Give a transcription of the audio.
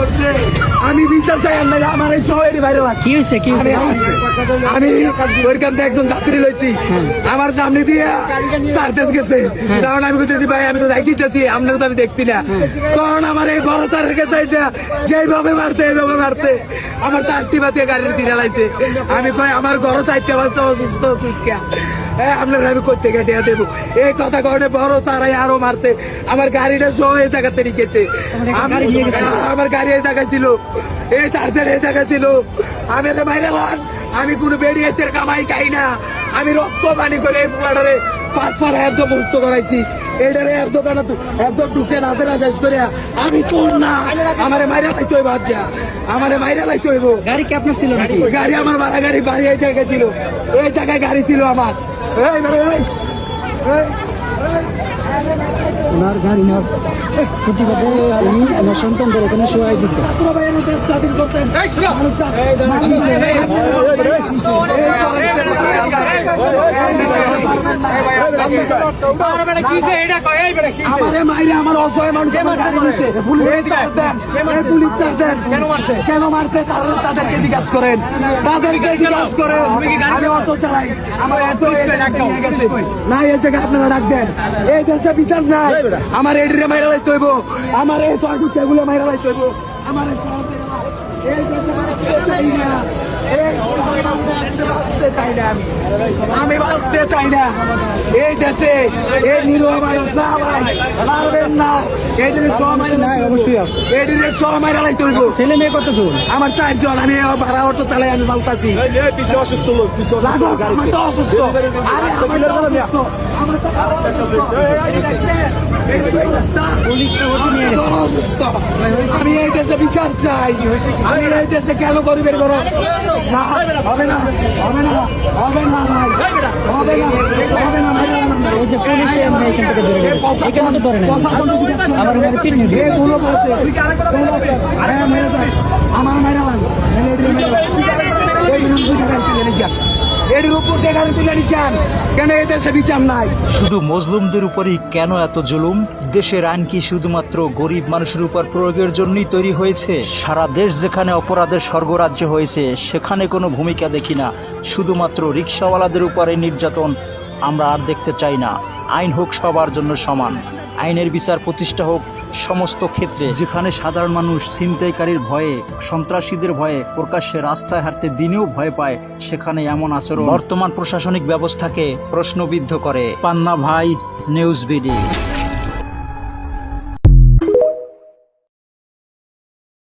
করছে আমি বিচার চাই আমার এই শহরের বাইরে কি হয়েছে কি হয়েছে? আমি ওইখান থেকে একজন যাত্রী লইছি আমার সামনে দিয়ে চার্জেস গেছে তখন আমি বলতেছি ভাই আমি তো দেখিতেছি আপনারা তো আমি দেখছি না তখন আমার এই বড় তারের কাছে যেইভাবে মারতে এইভাবে মারতে আমার তারটি বাতিয়ে গাড়ির তীরে লাইছে আমি কই আমার ঘর চারটে পাঁচটা অসুস্থ চুটকা আপনারা আমি করতে কেটে দেবো এই কথা কারণে বড় তারাই আরো মারতে আমার গাড়িটা সহ এই জায়গাতে রেখেছে আমার গাড়ি এই জায়গায় ছিল এই চার্জার এই জায়গায় ছিল আমি বাইরে আমি কোনো বেরিয়েছে কামাই খাই না আমি রক্ত পানি করে এই ফ্লাডারে 5 একদম মুক্ত করাইছি এটারে এক দোকানে একদম ঢুকে রাতে শেষ করে আমি চোর না আমারে মাইরা লাইতে হইব আজ্জা আমারে মাইরা লাইতে হইব। গাড়ি কি আপনার ছিল নাকি? গাড়ি আমার ভাড়া গাড়ি বাড়ি এই জায়গায় ছিল এই জায়গায় গাড়ি ছিল আমার সোনার গাড়ি নেওয়ার প্রতিবাদে আমি আমার সন্তানদের এখানে শোয়াই দিচ্ছে। আমারে মাইরে আমার অসহায় মানুষ কেন মারতে তাদেরকে জিজ্ঞাসা করেন তাদেরকে জিজ্ঞাসা করেন আমি অটো চালাই আমার না এই জায়গায় আপনারা ডাক দেন এই দেশে বিচার নাই আমার এডিরে মাইরা লাইতে হইব আমার এই টয়টুগুলো মাইরা লাইতে হইব আমার আমি বাঁচতে চাই না এই দেশে এই নিরীহ মানুষ না মারবেন না অবশ্যই আছে। এডিরে ছ মাইরা লাইতে হইব। ছেলে মেয়ে কতজন? আমার 4 জন আমি ভাড়া অটো চালাই আমি বলতাছি অসুস্থ লোক আমার তো অসুস্থ আরে আমার তো অসুস্থ আমার তো অসুস্থ আমি এই দেশে বিচার চাই আমি এই দেশে কেন গরিবের ঘর না হবে না হবে না হবে না ভাই হবে না হবে না ওই যে পুলিশে আমরা এখান থেকে ধরে গেছি এখানে তো ধরে না আমার মেরে পিট নিয়ে এই ভুলো করছে আরে মেরে যায় আমার মেরে লাগে এটির উপর দেখার তুলে নিচ্ছেন কেন এই দেশে বিচার নাই? শুধু মজলুমদের উপরই কেন এত জুলুম? দেশের আইন কি শুধুমাত্র গরিব মানুষের উপর প্রয়োগের জন্যই তৈরি হয়েছে? সারা দেশ যেখানে অপরাধের স্বর্গরাজ্য হয়েছে সেখানে কোনো ভূমিকা দেখি না। শুধুমাত্র রিক্সাওয়ালাদের উপরে নির্যাতন আমরা আর দেখতে চাই না। আইন হোক সবার জন্য সমান, আইনের বিচার প্রতিষ্ঠা হোক সমস্ত ক্ষেত্রে। যেখানে সাধারণ মানুষ ছিনতাইকারীর ভয়ে, সন্ত্রাসীদের ভয়ে প্রকাশ্যে রাস্তায় হাঁটতে দিনেও ভয় পায়, সেখানে এমন আচরণ বর্তমান প্রশাসনিক ব্যবস্থাকে প্রশ্নবিদ্ধ করে। পান্না ভাই, নিউজ বিডি।